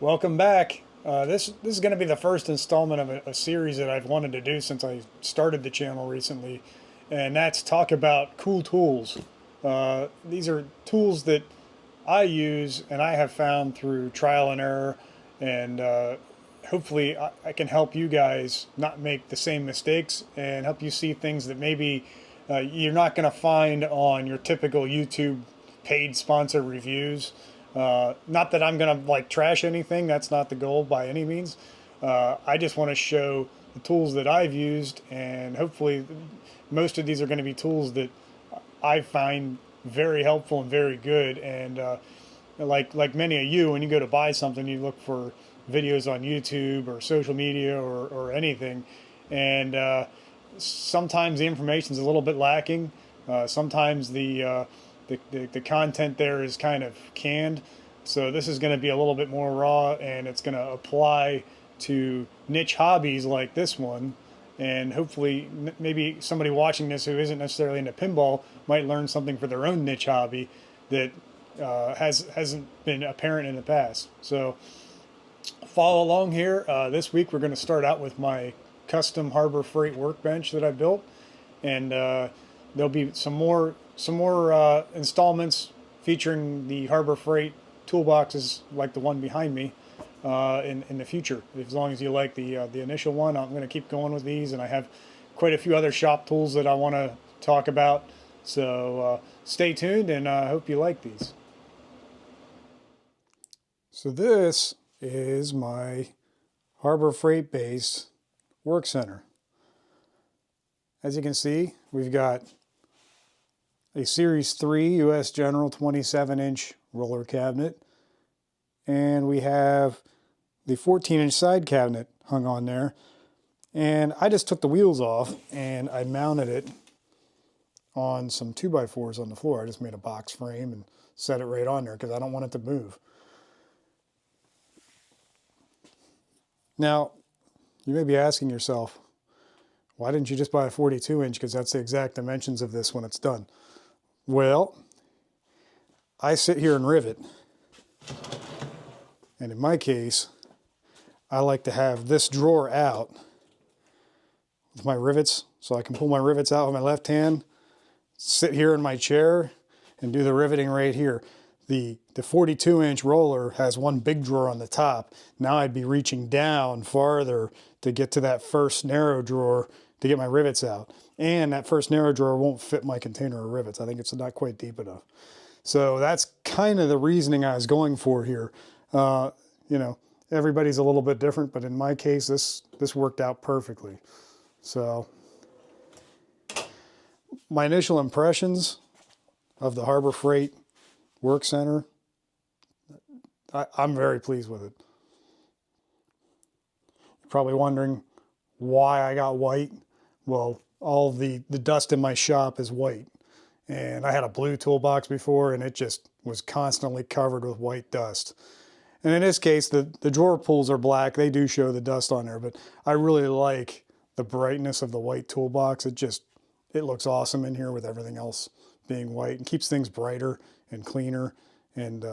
Welcome back. This is going to be the first installment of a series that I've wanted to do since I started the channel recently, and that's talk about cool tools. These are tools that I use and I have found through trial and error, and hopefully I can help you guys not make the same mistakes and help you see things that maybe you're not going to find on your typical YouTube paid sponsor reviews. Not that I'm gonna like trash anything. That's not the goal by any means. I just want to show the tools that I've used, and hopefully, most of these are going to be tools that I find very helpful and very good. And like many of you, when you go to buy something, you look for videos on YouTube or social media or anything, and sometimes the information is a little bit lacking. Sometimes the content there is kind of canned. So this is going to be a little bit more raw, and it's going to apply to niche hobbies like this one. And hopefully maybe somebody watching this who isn't necessarily into pinball might learn something for their own niche hobby that hasn't been apparent in the past. So follow along here. This week we're going to start out with my custom Harbor Freight workbench that I built, and there'll be some more installments featuring the Harbor Freight toolboxes like the one behind me in the future. As long as you like the initial one, I'm going to keep going with these, and I have quite a few other shop tools that I want to talk about. So stay tuned, and I hope you like these. So this is my Harbor Freight base work center. As you can see, we've got a Series 3 US General 27-inch roller cabinet, and we have the 14-inch side cabinet hung on there. And I just took the wheels off and I mounted it on some 2x4s on the floor. I just made a box frame and set it right on there because I don't want it to move. Now, you may be asking yourself, why didn't you just buy a 42-inch? Because that's the exact dimensions of this when it's done. Well, I sit here and rivet, and in my case, I like to have this drawer out with my rivets, so I can pull my rivets out with my left hand, sit here in my chair, and do the riveting right here. The 42-inch roller has one big drawer on the top. Now I'd be reaching down farther to get to that first narrow drawer to get my rivets out. And that first narrow drawer won't fit my container of rivets. I think it's not quite deep enough. So that's kind of the reasoning I was going for here. You know, everybody's a little bit different, but in my case, this worked out perfectly. So my initial impressions of the Harbor Freight Work Center, I'm very pleased with it. You're probably wondering why I got white. Well, all the dust in my shop is white. And I had a blue toolbox before, and it just was constantly covered with white dust. And in this case, the drawer pulls are black. They do show the dust on there, but I really like the brightness of the white toolbox. It looks awesome in here with everything else being white, and keeps things brighter and cleaner. And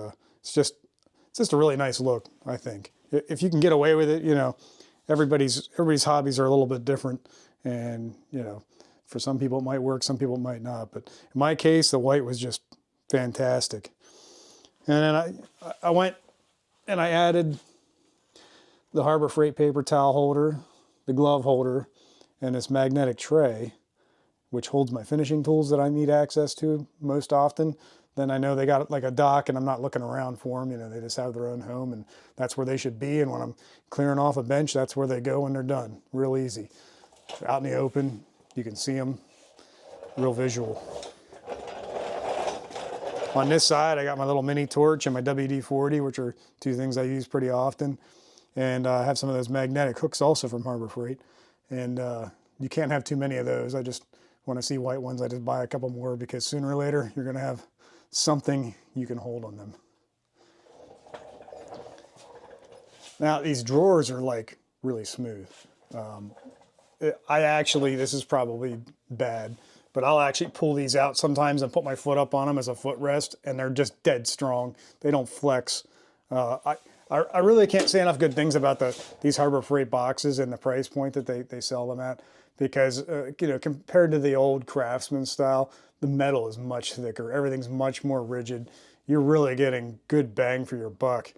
it's just a really nice look, I think. If you can get away with it, you know, everybody's hobbies are a little bit different. And, you know, for some people it might work, some people it might not. But in my case, the white was just fantastic. And then I went and I added the Harbor Freight paper towel holder, the glove holder, and this magnetic tray, which holds my finishing tools that I need access to most often. Then I know they got like a dock and I'm not looking around for them. You know, they just have their own home and that's where they should be. And when I'm clearing off a bench, that's where they go when they're done. Real easy. Out in the open, you can see them, real visual. On this side, I got my little mini torch and my WD-40, which are two things I use pretty often. And I have some of those magnetic hooks also from Harbor Freight. And you can't have too many of those. I just want to see white ones. I just buy a couple more because sooner or later, you're going to have something you can hold on them. Now, these drawers are like really smooth. This is probably bad, but I'll actually pull these out sometimes and put my foot up on them as a footrest, and they're just dead strong. They don't flex. I I really can't say enough good things about these Harbor Freight boxes and the price point that they sell them at, because you know, compared to the old Craftsman style, the metal is much thicker. Everything's much more rigid. You're really getting good bang for your buck.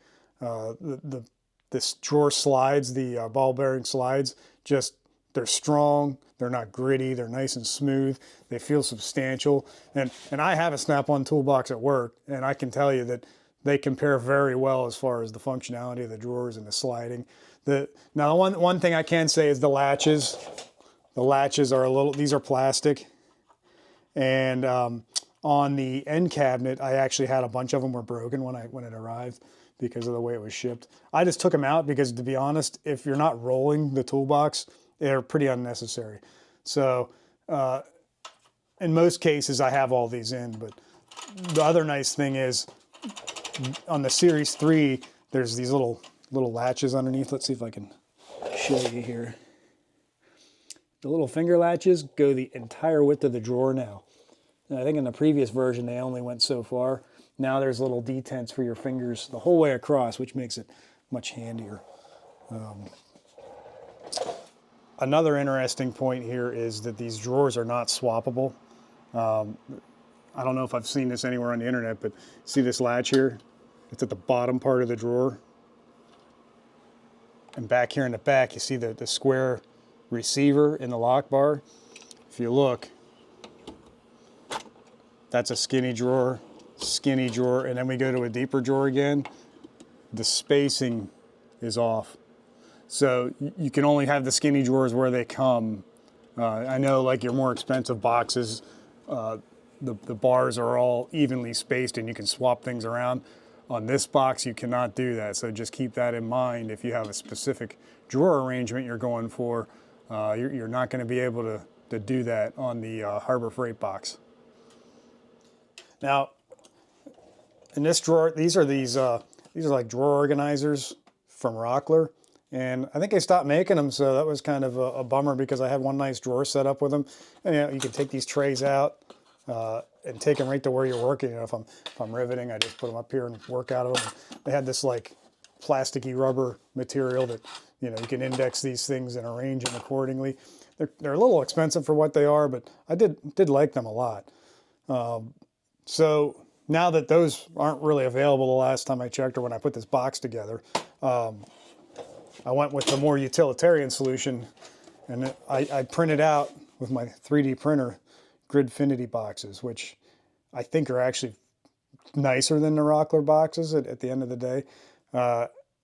This drawer slides, the ball bearing slides, just they're strong. They're not gritty. They're nice and smooth. They feel substantial. And I have a Snap-on toolbox at work, and I can tell you that they compare very well as far as the functionality of the drawers and the sliding. Now, one thing I can say is the latches. The latches are these are plastic. And on the end cabinet, I actually had a bunch of them were broken when it arrived because of the way it was shipped. I just took them out because, to be honest, if you're not rolling the toolbox, they're pretty unnecessary. So in most cases, I have all these in. But the other nice thing is, on the Series 3, there's these little latches underneath. Let's see if I can show you here. The little finger latches go the entire width of the drawer now. And I think in the previous version, they only went so far. Now there's little detents for your fingers the whole way across, which makes it much handier. Another interesting point here is that these drawers are not swappable. I don't know if I've seen this anywhere on the internet, but see this latch here? It's at the bottom part of the drawer. And back here in the back, you see the square receiver in the lock bar. If you look, that's a skinny drawer, and then we go to a deeper drawer again. The spacing is off. So you can only have the skinny drawers where they come. I know, like your more expensive boxes, the bars are all evenly spaced and you can swap things around. On this box, you cannot do that. So just keep that in mind. If you have a specific drawer arrangement you're going for, you're not going to be able to do that on the Harbor Freight box. Now, in this drawer, these are like drawer organizers from Rockler. And I think they stopped making them, so that was kind of a bummer because I had one nice drawer set up with them. And, you know, you can take these trays out and take them right to where you're working. You know, if I'm riveting, I just put them up here and work out of them. They had this like plasticky rubber material that, you know, you can index these things and arrange them accordingly. They're a little expensive for what they are, but I did like them a lot. So now that those aren't really available the last time I checked or when I put this box together, I went with the more utilitarian solution, and I printed out with my 3D printer Gridfinity boxes, which I think are actually nicer than the Rockler boxes at the end of the day.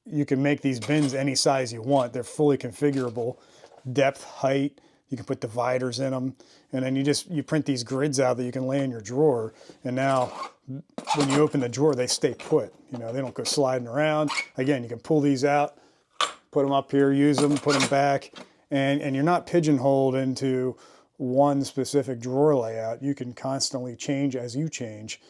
You can make these bins any size you want. They're fully configurable, depth, height. You can put dividers in them, and then you print these grids out that you can lay in your drawer. And now, when you open the drawer, they stay put. You know, they don't go sliding around. Again, you can pull these out, put them up here, use them, put them back, and you're not pigeonholed into one specific drawer layout. You can constantly change as you change.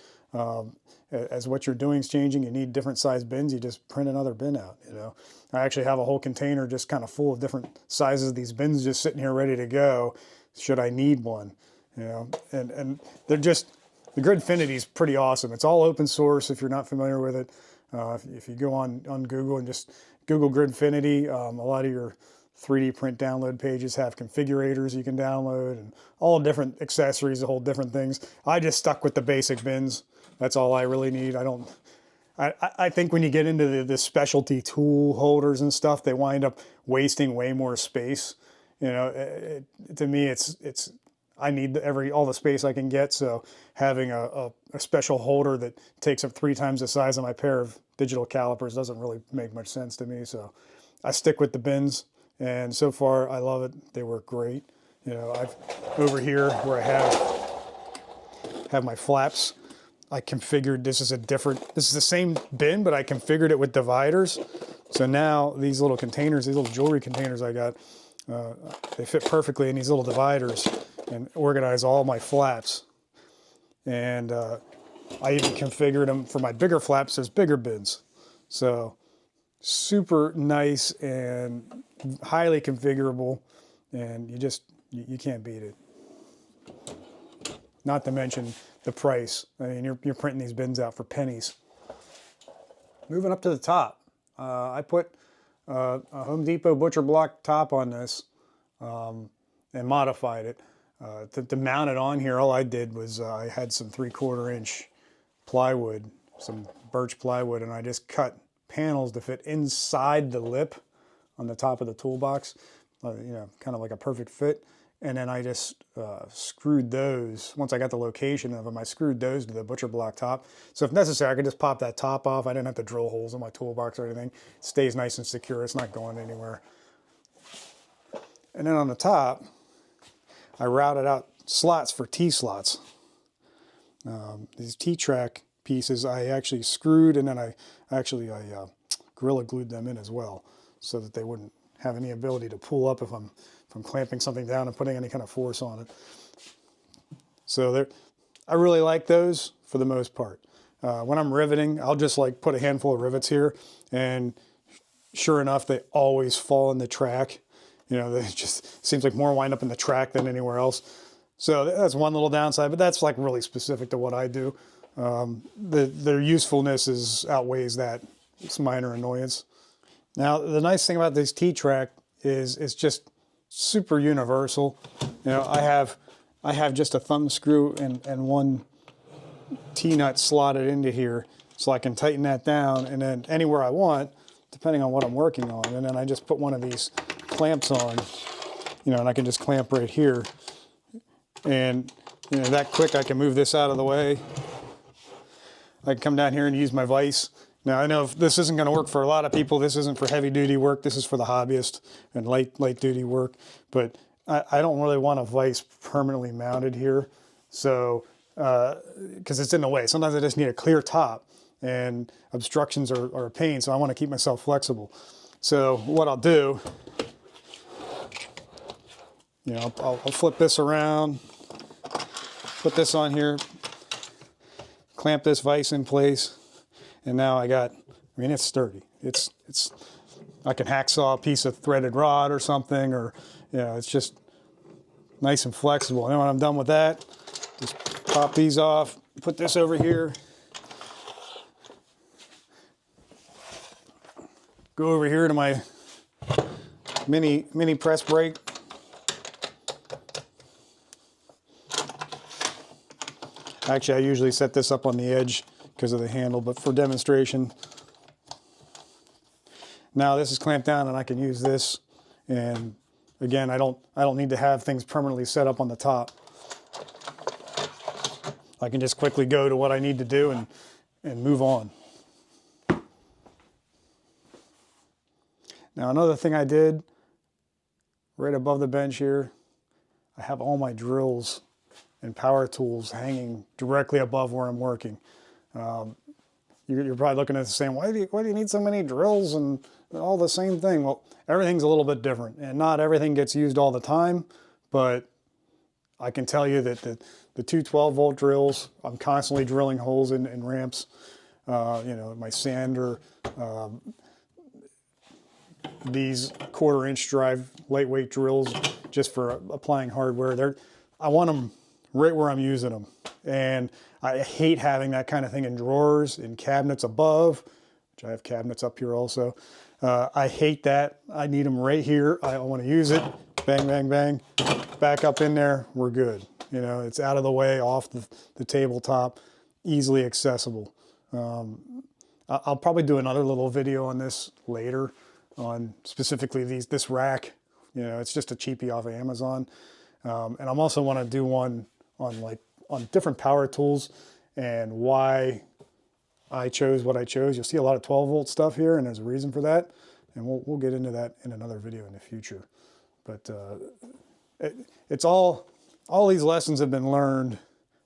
As what you're doing is changing, you need different size bins, you just print another bin out, you know. I actually have a whole container just kind of full of different sizes of these bins just sitting here ready to go, should I need one, you know. And they're just, the Gridfinity is pretty awesome. It's all open source if you're not familiar with it. If you go on Google and just Google Gridfinity, a lot of your 3D print download pages have configurators you can download and all different accessories, whole different things. I just stuck with the basic bins. That's all I really need. I think when you get into the specialty tool holders and stuff, they wind up wasting way more space. You know, to me, I need all the space I can get. So having a special holder that takes up 3 times the size of my pair of digital calipers doesn't really make much sense to me. So I stick with the bins, and so far I love it. They work great. You know, I've over here where I have my flaps. I configured, this is the same bin, but I configured it with dividers. So now these little containers, these little jewelry containers I got, they fit perfectly in these little dividers and organize all my flaps. And I even configured them for my bigger flaps as bigger bins. So super nice and highly configurable, and you can't beat it. Not to mention the price. I mean, you're printing these bins out for pennies. Moving up to the top, I put a Home Depot butcher block top on this and modified it. To mount it on here, all I did was I had some 3/4 inch plywood, some birch plywood, and I just cut panels to fit inside the lip on the top of the toolbox, you know, kind of like a perfect fit. And then I just screwed those, once I got the location of them, I screwed those to the butcher block top. So if necessary, I could just pop that top off. I didn't have to drill holes in my toolbox or anything. It stays nice and secure. It's not going anywhere. And then on the top, I routed out slots for T-slots. These T-track pieces I actually screwed, and then I Gorilla Glued them in as well, so that they wouldn't have any ability to pull up if I'm clamping something down and putting any kind of force on it. So I really like those for the most part. When I'm riveting, I'll just like put a handful of rivets here, and sure enough, they always fall in the track. You know, it just seems like more wind up in the track than anywhere else. So that's one little downside, but that's like really specific to what I do. Their usefulness outweighs that. It's minor annoyance. Now, the nice thing about this T-track is it's just super universal. You know, I have just a thumb screw and one T-nut slotted into here, so I can tighten that down, and then anywhere I want, depending on what I'm working on. And then I just put one of these clamps on, you know, and I can just clamp right here. And, you know, that quick I can move this out of the way. I can come down here and use my vise. Now, I know if this isn't going to work for a lot of people. This isn't for heavy duty work. This is for the hobbyist and light duty work. But I don't really want a vise permanently mounted here. So, because it's in the way. Sometimes I just need a clear top, and obstructions are a pain. So I want to keep myself flexible. So what I'll do, you know, I'll flip this around, put this on here, clamp this vise in place, and now I mean, it's sturdy. I can hacksaw a piece of threaded rod or something, or, you know, it's just nice and flexible. And then when I'm done with that, just pop these off, put this over here, go over here to my mini press brake. Actually, I usually set this up on the edge because of the handle, but for demonstration. Now this is clamped down, and I can use this. And again, I don't need to have things permanently set up on the top. I can just quickly go to what I need to do and move on. Now, another thing I did right above the bench here, I have all my drills and power tools hanging directly above where I'm working. You're probably looking at this saying, why do you need so many drills and all the same thing? Well, everything's a little bit different, and not everything gets used all the time, but I can tell you that the two 12-volt drills, I'm constantly drilling holes in ramps. You know, my sander, these 1/4 inch drive lightweight drills just for applying hardware. I want them right where I'm using them. And I hate having that kind of thing in drawers, in cabinets above, which I have cabinets up here also. I hate that. I need them right here. I want to use it. Bang, bang, bang. Back up in there. We're good. You know, it's out of the way, off the tabletop, easily accessible. I'll probably do another little video on this later, on specifically this rack. You know, it's just a cheapie off of Amazon. And I'm also want to do one on different power tools and why I chose what I chose. You'll see a lot of 12-volt stuff here, and there's a reason for that. And we'll get into that in another video in the future. But it's all these lessons have been learned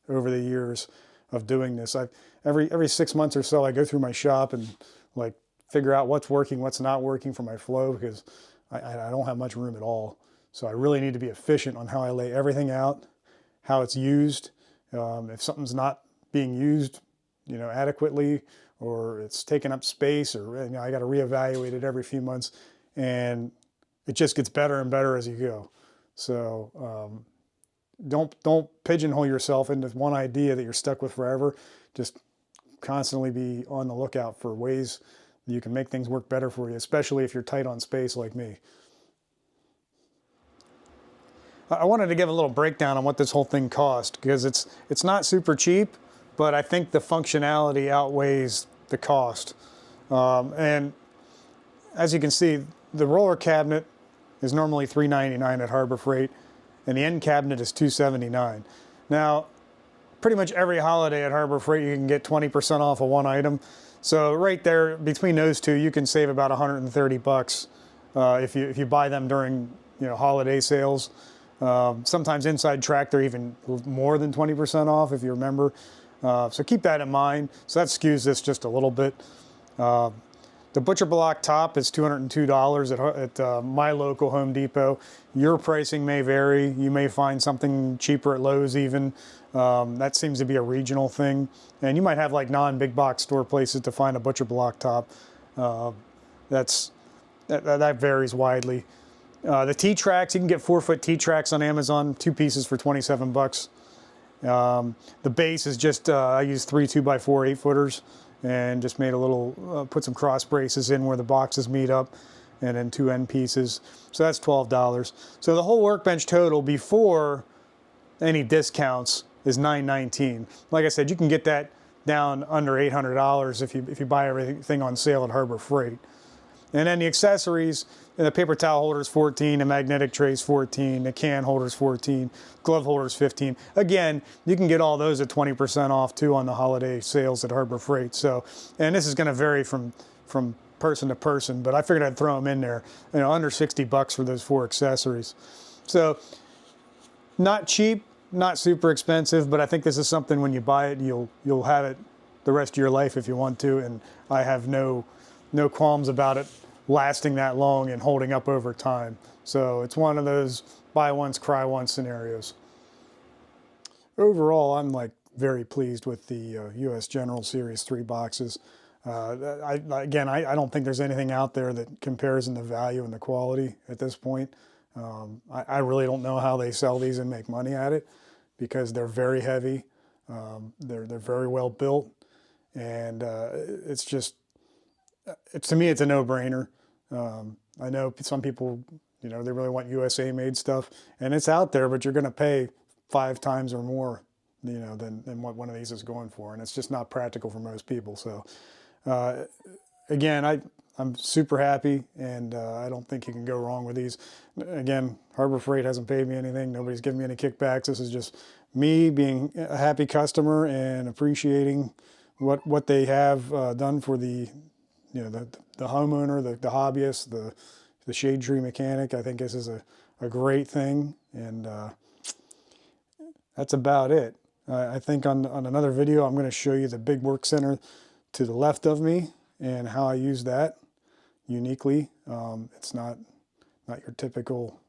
over the years of doing this. Every 6 months or so, I go through my shop and like figure out what's working, what's not working for my flow, because I don't have much room at all. So I really need to be efficient on how I lay everything out, how it's used. If something's not being used, you know, adequately, or it's taking up space, or, you know, I got to reevaluate it every few months, and it just gets better and better as you go. So don't pigeonhole yourself into one idea that you're stuck with forever. Just constantly be on the lookout for ways you can make things work better for you, especially if you're tight on space like me. I wanted to give a little breakdown on what this whole thing cost, because it's not super cheap, but I think the functionality outweighs the cost. And as you can see, the roller cabinet is normally $3.99 at Harbor Freight, and the end cabinet is $2.79. Now, pretty much every holiday at Harbor Freight you can get 20% off of one item. So right there, between those two, you can save about 130 bucks if you buy them during holiday sales. Sometimes inside track they're even more than 20% off if you remember. So keep that in mind. So that skews this just a little bit. The butcher block top is $202 at my local Home Depot. Your pricing may vary. You may find something cheaper at Lowe's even. That seems to be a regional thing. And you might have like non-big box store places to find a butcher block top. That varies widely. The T-Tracks, you can get 4-foot T-Tracks on Amazon, 2 pieces for 27 bucks. The base is just, I use 3 2x4 8-footers and just made a little, put some cross braces in where the boxes meet up, and then 2 end pieces. So that's $12. So the whole Workbench total before any discounts is $919. Like I said, you can get that down under $800 if you buy everything on sale at Harbor Freight. And then the accessories, the paper towel holder is $14, the magnetic tray is $14, the can holder is $14, glove holder is $15. Again, you can get all those at 20% off too on the holiday sales at Harbor Freight. So, and this is going to vary from person to person, but I figured I'd throw them in there. Under 60 bucks for those 4 accessories. So, not cheap, not super expensive, but I think this is something when you buy it, you'll have it the rest of your life if you want to, and I have no qualms about it lasting that long and holding up over time. So it's one of those buy once, cry once scenarios. Overall, I'm very pleased with the US General Series 3 boxes. I don't think there's anything out there that compares in the value and the quality at this point. I really don't know how they sell these and make money at it, because they're very heavy. They're very well built, and it's just, to me, it's a no-brainer. I know some people, they really want USA made stuff, and it's out there, but you're going to pay 5 times or more, than what one of these is going for, and it's just not practical for most people. So, again, I'm super happy, and I don't think you can go wrong with these. Again, Harbor Freight hasn't paid me anything. Nobody's given me any kickbacks. This is just me being a happy customer and appreciating what they have done for the homeowner, the hobbyist, the shade tree mechanic. I think this is a great thing, and that's about it. I think on another video I'm going to show you the big work center to the left of me and how I use that uniquely. It's not your typical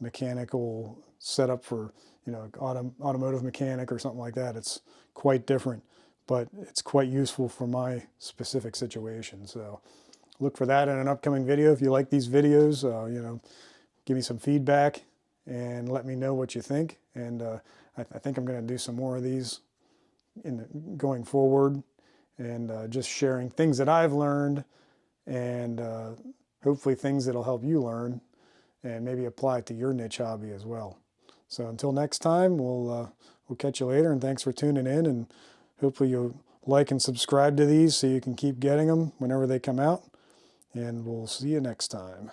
mechanical setup for automotive mechanic or something like that. It's quite different, but it's quite useful for my specific situation. So look for that in an upcoming video. If you like these videos, give me some feedback and let me know what you think. And I think I'm going to do some more of these going forward, and just sharing things that I've learned, and hopefully things that'll help you learn and maybe apply it to your niche hobby as well. So until next time, we'll catch you later, and thanks for tuning in, and hopefully you'll like and subscribe to these so you can keep getting them whenever they come out, and we'll see you next time.